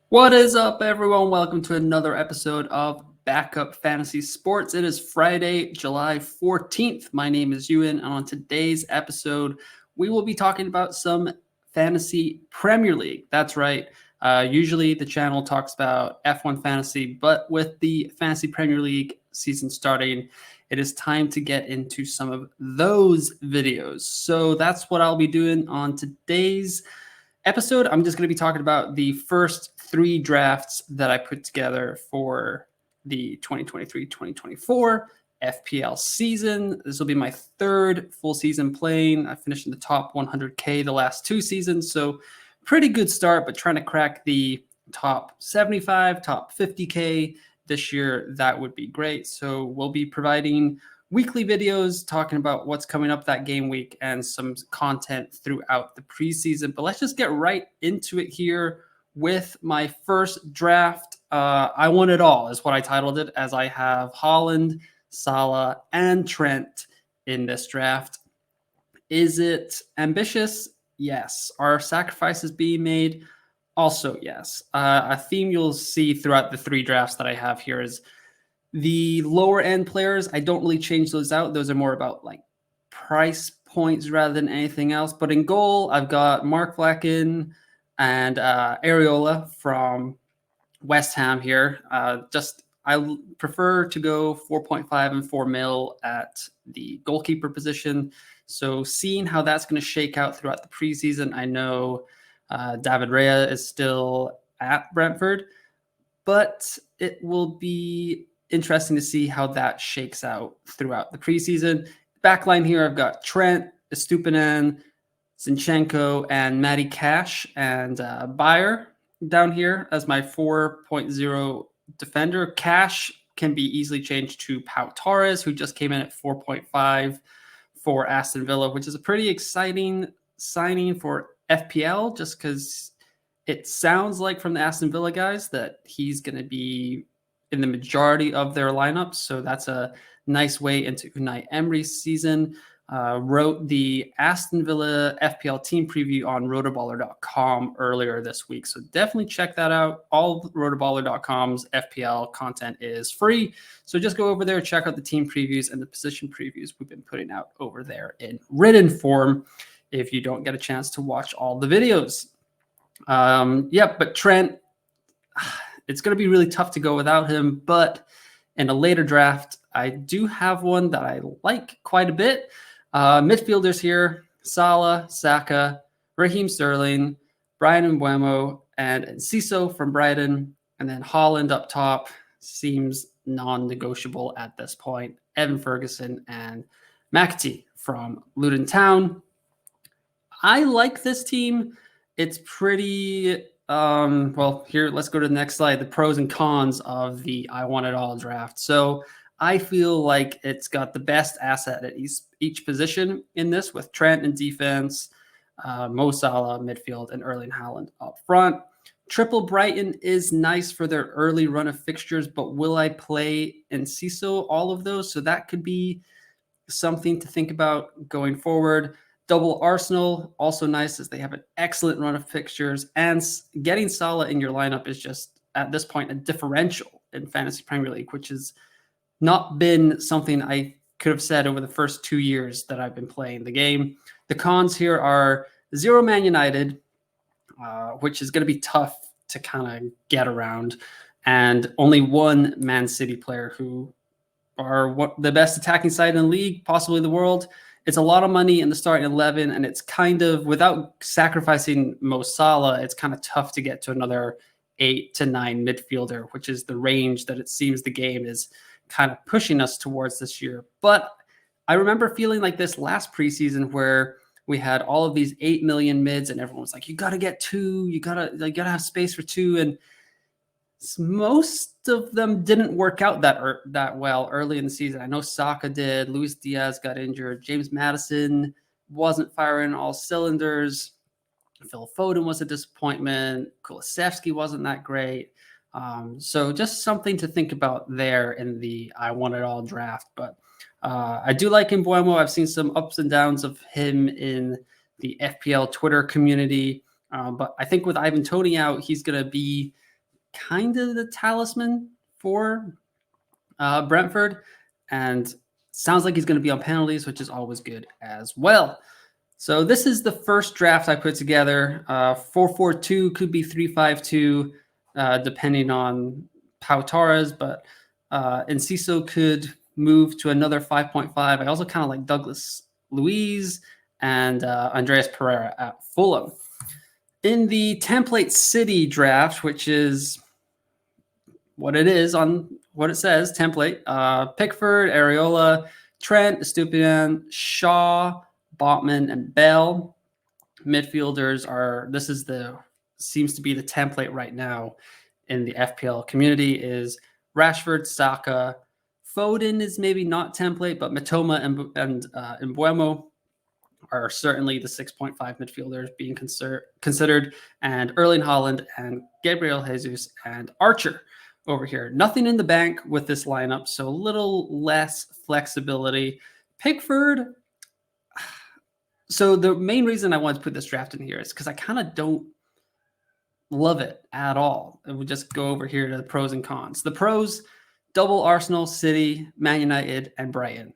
What is up, everyone? Welcome to another episode of Backup Fantasy Sports. It is Friday, July 14th. My name is Ewan, and on today's episode, we will be talking about some fantasy Premier League. That's right. Usually the channel talks about F1 fantasy, but with the Fantasy Premier League season starting, it is time to get into some of those videos. So that's what I'll be doing on today's episode. I'm just going to be talking about the first three drafts that I put together for the 2023-2024 FPL season. This will be my third full season playing. I finished in the top 100K the last two seasons, so pretty good start, but trying to crack the top 75, top 50K this year, that would be great. So we'll be providing weekly videos talking about what's coming up that game week and some content throughout the preseason. But let's just get right into it here with my first draft. I want it all is what I titled it, as I have Haaland, Salah, and Trent in this draft. Is it ambitious? Yes. Are sacrifices being made? Also, yes. A theme you'll see throughout the three drafts that I have here is the lower end players. I don't really change those out. Those are more about like price points rather than anything else. But in goal, I've got Mark Vlakin and Areola from West Ham here. I prefer to go 4.5 and 4 mil at the goalkeeper position. So seeing how that's going to shake out throughout the preseason, I know David Raya is still at Brentford, but it will be interesting to see how that shakes out throughout the preseason. Backline here, I've got Trent, Estupinan, Zinchenko, and Matty Cash, and Bayer down here as my 4.0 defender. Cash can be easily changed to Pau Torres, who just came in at 4.5 for Aston Villa, which is a pretty exciting signing for FPL, just because it sounds like from the Aston Villa guys that he's going to be in the majority of their lineups. So that's a nice way into Unai Emery's season. Wrote the Aston Villa FPL team preview on rotoballer.com earlier this week. So definitely check that out. All rotoballer.com's FPL content is free. So just go over there, check out the team previews and the position previews we've been putting out over there in written form if you don't get a chance to watch all the videos. But Trent, it's going to be really tough to go without him. But in a later draft, I do have one that I like quite a bit. Midfielders here: Salah, Saka, Raheem Sterling, Brian Mbeumo, and Enciso from Brighton. And then Haaland up top seems non-negotiable at this point. Evan Ferguson and McAtee from Luton Town. I like this team. It's pretty here, let's go to the next slide. The pros and cons of the I Want It All draft. So I feel like it's got the best asset at each position in this, with Trent in defense, Mo Salah midfield, and Erling Haaland up front. Triple Brighton is nice for their early run of fixtures, but will I play Enciso all of those? So that could be something to think about going forward. Double Arsenal, also nice, as they have an excellent run of fixtures, and getting Salah in your lineup is just, at this point, a differential in Fantasy Premier League, which has not been something I could have said over the first 2 years that I've been playing the game. The cons here are 0 Man United, which is going to be tough to kind of get around, and only one Man City player, who are the best attacking side in the league, possibly the world. It's a lot of money in the starting 11, and it's kind of, without sacrificing Mo Salah, it's kind of tough to get to another 8 to 9 midfielder, which is the range that it seems the game is kind of pushing us towards this year. But I remember feeling like this last preseason, where we had all of these 8 million mids, and everyone was like, you got to get 2, you got to have space for 2. And most of them didn't work out that well early in the season. I know Saka did. Luis Diaz got injured. James Maddison wasn't firing all cylinders. Phil Foden was a disappointment. Kulusevski wasn't that great. So just something to think about there in the I Want It All draft. But I do like Mbeumo. I've seen some ups and downs of him in the FPL Twitter community. But I think with Ivan Toney out, he's going to be kind of the talisman for Brentford, and sounds like he's going to be on penalties, which is always good as well. So this is the first draft I put together. 4-4-2 could be 3-5-2, depending on Pau Torres, but Enciso could move to another 5.5. I also kind of like Douglas Luiz and Andreas Pereira at Fulham. In the Template City draft, which is what it is on what it says, template, Pickford, Areola, Trent, Estupiñán, Shaw, Botman, and Bell. Midfielders are, seems to be the template right now in the FPL community is Rashford, Saka. Foden is maybe not template, but Matoma and Mbeumo are certainly the 6.5 midfielders being considered, and Erling Haaland and Gabriel Jesus and Archer over here. Nothing in the bank with this lineup, so a little less flexibility. Pickford. So the main reason I wanted to put this draft in here is because I kind of don't love it at all. And we'll just go over here to the pros and cons. The pros: double Arsenal, City, Man United, and Brighton.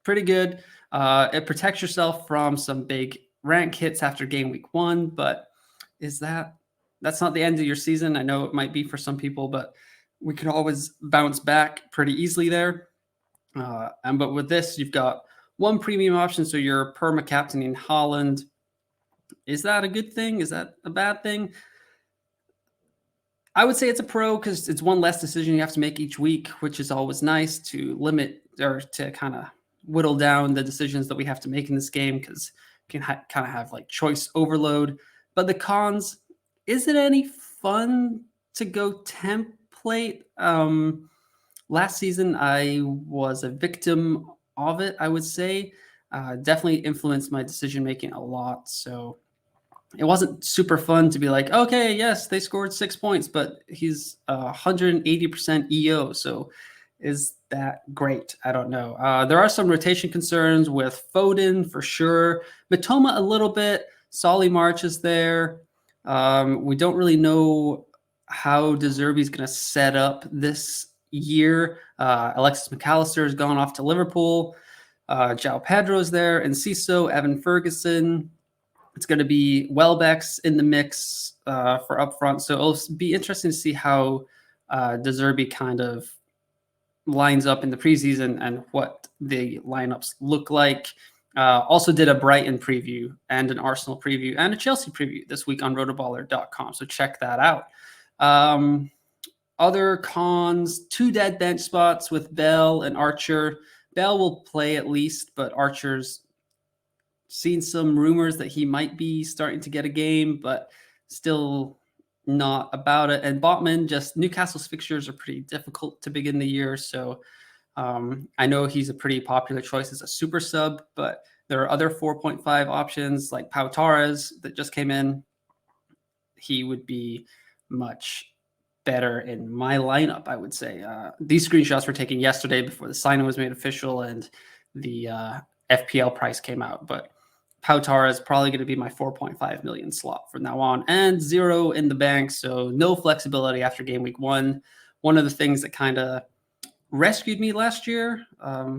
Pretty good. It protects yourself from some big rank hits after game week 1, but that's not the end of your season. I know it might be for some people, but we could always bounce back pretty easily there. But with this, you've got one premium option, so you're perma-captaining Haaland. Is that a good thing? Is that a bad thing? I would say it's a pro because it's one less decision you have to make each week, which is always nice to limit or to kind of whittle down the decisions that we have to make in this game because you can kind of have like choice overload. But the cons, is it any fun to go template? Last season, I was a victim of it, I would say. Definitely influenced my decision-making a lot. So it wasn't super fun to be like, okay, yes, they scored 6 points, but he's 180% EO. So is that great? I don't know. There are some rotation concerns with Foden for sure. Matoma a little bit. Solly March is there. We don't really know how De Zerbi's going to set up this year. Alexis McAllister has gone off to Liverpool. João Pedro's there. Enciso, Evan Ferguson. It's going to be Welbeck's in the mix for up front. So it'll be interesting to see how De Zerbi kind of lines up in the preseason and what the lineups look like. Also did a Brighton preview and an Arsenal preview and a Chelsea preview this week on rotoballer.com. So check that out. Other cons, 2 dead bench spots with Bell and Archer. Bell will play at least, but Archer's seen some rumors that he might be starting to get a game, but still not about it. And Botman, just Newcastle's fixtures are pretty difficult to begin the year. So I know he's a pretty popular choice as a super sub, but there are other 4.5 options like Pau Torres that just came in. He would be much better in my lineup, I would say. These screenshots were taken yesterday before the signing was made official and the FPL price came out. But Pau Torres is probably going to be my 4.5 million slot from now on, and 0 in the bank. So no flexibility after game week 1. One of the things that kind of rescued me last year,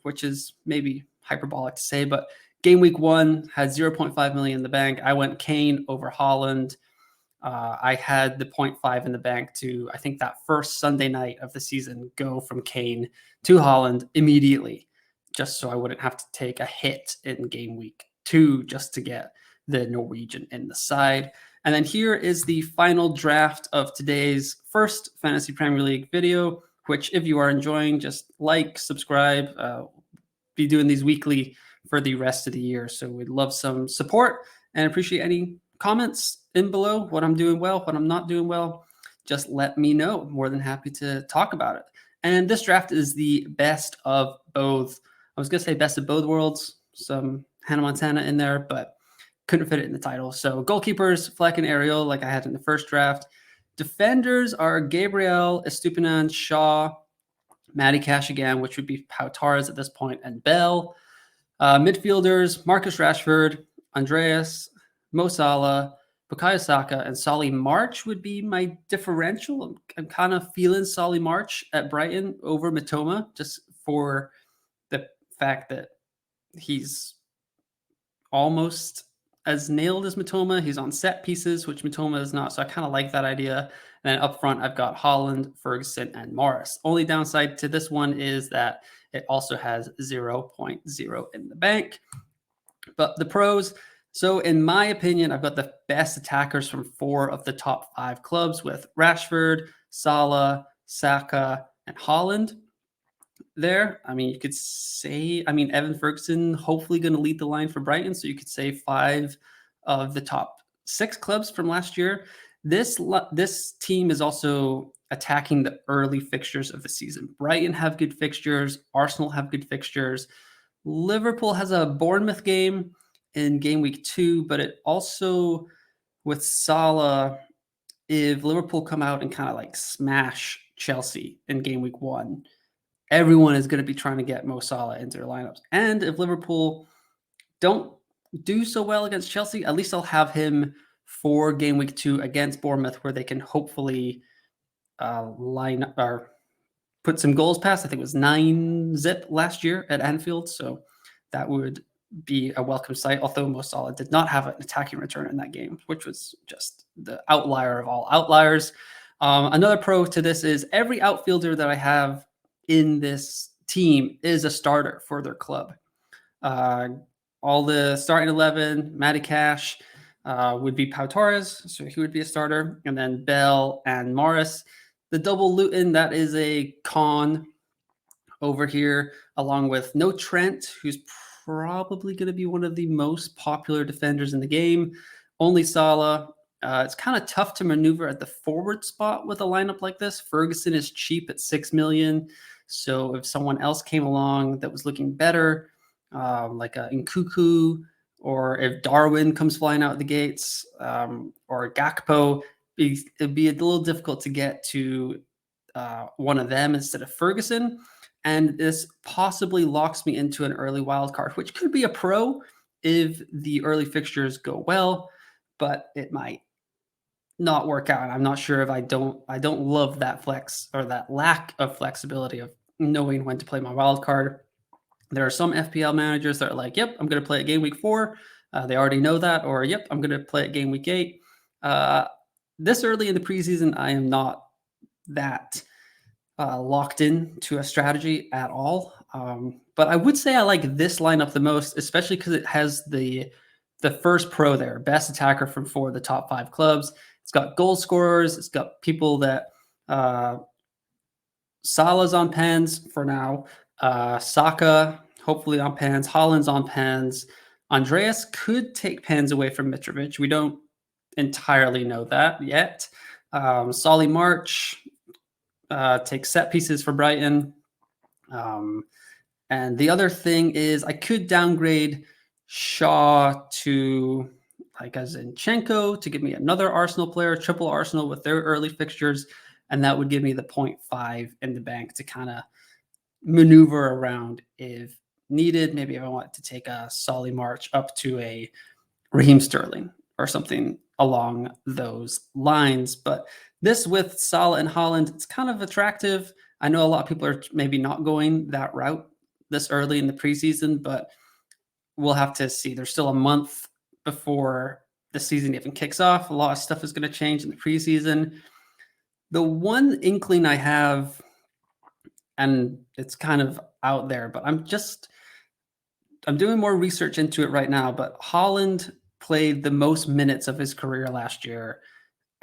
which is maybe hyperbolic to say, but game week 1 had 0.5 million in the bank. I went Kane over Haaland. I had the 0.5 in the bank to, I think, that first Sunday night of the season, go from Kane to Haaland immediately, just so I wouldn't have to take a hit in game week 2 just to get the Norwegian in the side. And then here is the final draft of today's first Fantasy Premier League video, which if you are enjoying, just like, subscribe, be doing these weekly for the rest of the year. So we'd love some support and appreciate any comments in below, what I'm doing well, what I'm not doing well. Just let me know. I'm more than happy to talk about it. And this draft is the best of both. I was going to say best of both worlds, some Hannah Montana in there, but couldn't fit it in the title. So goalkeepers, Fleck and Ariel, like I had in the first draft. Defenders are Gabriel, Estupiñán, Shaw, Matty Cash again, which would be Pau Torres at this point, and Bell. Midfielders, Marcus Rashford, Andreas, Mo Salah, Bukayo Saka and Solly March would be my differential. I'm kind of feeling Solly March at Brighton over Mitoma, just for the fact that he's almost as nailed as Mitoma. He's on set pieces, which Mitoma is not. So I kind of like that idea. And then up front, I've got Holland, Ferguson, and Morris. Only downside to this one is that it also has 0.0 in the bank. But the pros, so in my opinion, I've got the best attackers from 4 of the top 5 clubs with Rashford, Salah, Saka, and Holland there. I mean, you could say, Evan Ferguson hopefully going to lead the line for Brighton. So you could say 5 of the top 6 clubs from last year. This team is also attacking the early fixtures of the season. Brighton have good fixtures. Arsenal have good fixtures. Liverpool has a Bournemouth game in game week 2, but it also, with Salah, if Liverpool come out and kind of like smash Chelsea in game week 1, everyone is going to be trying to get Mo Salah into their lineups. And if Liverpool don't do so well against Chelsea, at least I'll have him for game week 2 against Bournemouth, where they can hopefully line up or put some goals past. I think it was 9-0 last year at Anfield. So that would be a welcome sight, although Mo Salah did not have an attacking return in that game, which was just the outlier of all outliers. Another pro to this is every outfielder that I have in this team is a starter for their club. All the starting 11, Matty Cash would be Pau Torres, so he would be a starter, and then Bell and Morris. The double Luton, that is a con over here, along with no Trent, who's probably going to be one of the most popular defenders in the game. Only Salah. It's kind of tough to maneuver at the forward spot with a lineup like this. Ferguson is cheap at 6 million. So if someone else came along that was looking better, like a Nkuku, or if Darwin comes flying out the gates, or Gakpo, it'd be a little difficult to get to one of them instead of Ferguson. And this possibly locks me into an early wild card, which could be a pro if the early fixtures go well, but it might not work out. I'm not sure if I don't love that flex, or that lack of flexibility of knowing when to play my wild card. There are some FPL managers that are like, yep, I'm going to play at game week 4. They already know that, or yep, I'm going to play at game week 8. This early in the preseason, I am not that locked in to a strategy at all. But I would say I like this lineup the most, especially because it has the first pro there, best attacker from 4 of the top 5 clubs. It's got goal scorers. It's got people that Salah's on pens for now. Saka, hopefully on pens. Holland's on pens. Andreas could take pens away from Mitrovic. We don't entirely know that yet. Solly March takes set pieces for Brighton. And the other thing is I could downgrade Shaw to like a Zinchenko to give me another Arsenal player, triple Arsenal with their early fixtures. And that would give me the 0.5 in the bank to kind of maneuver around if needed. Maybe if I want to take a Solly March up to a Raheem Sterling or something along those lines. But this with Salah and Holland, it's kind of attractive. I know a lot of people are maybe not going that route this early in the preseason, but we'll have to see. There's still a month before the season even kicks off. A lot of stuff is going to change in the preseason. The one inkling I have, and it's kind of out there, but I'm doing more research into it right now, but Holland played the most minutes of his career last year,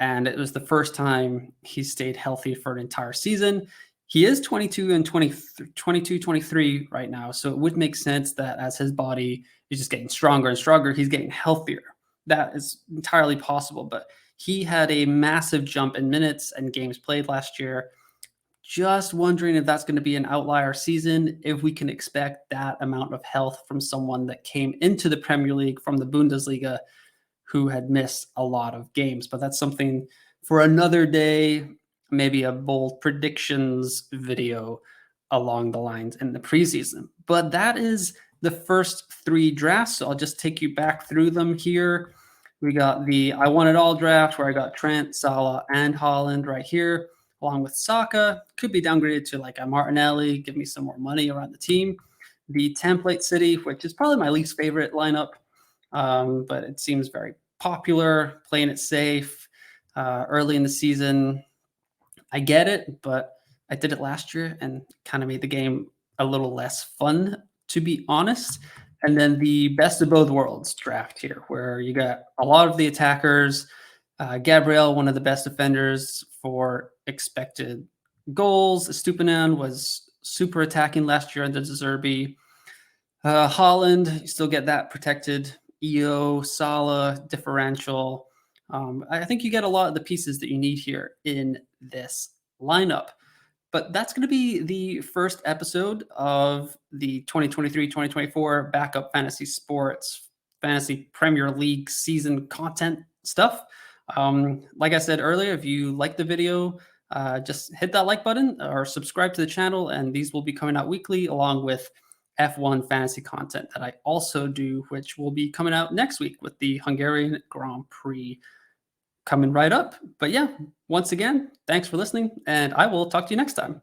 and it was the first time he stayed healthy for an entire season. He is 22, 23 right now, so it would make sense that as his body is just getting stronger and stronger, he's getting healthier. That is entirely possible, but he had a massive jump in minutes and games played last year. Just wondering if that's going to be an outlier season, if we can expect that amount of health from someone that came into the Premier League from the Bundesliga who had missed a lot of games. But that's something for another day, maybe a bold predictions video along the lines in the preseason. But that is the first 3 drafts. So I'll just take you back through them here. We got the I Want It All draft where I got Trent, Salah, and Holland right here, along with Saka. Could be downgraded to like a Martinelli, give me some more money around the team. The Template City, which is probably my least favorite lineup, but it seems very popular, playing it safe early in the season. I get it, but I did it last year and kind of made the game a little less fun, to be honest. And then the best of both worlds draft here, where you got a lot of the attackers. Gabriel, one of the best defenders for expected goals. Stupinan was super attacking last year under De Zerbi. Holland, you still get that protected. EO, Salah, differential. I think you get a lot of the pieces that you need here in this lineup. But that's going to be the first episode of the 2023-2024 Backup Fantasy Sports Fantasy Premier League season content stuff. Like I said earlier, if you like the video, just hit that like button or subscribe to the channel, and these will be coming out weekly along with F1 fantasy content that I also do, which will be coming out next week with the Hungarian Grand Prix coming right up. But yeah, once again, thanks for listening, and I will talk to you next time.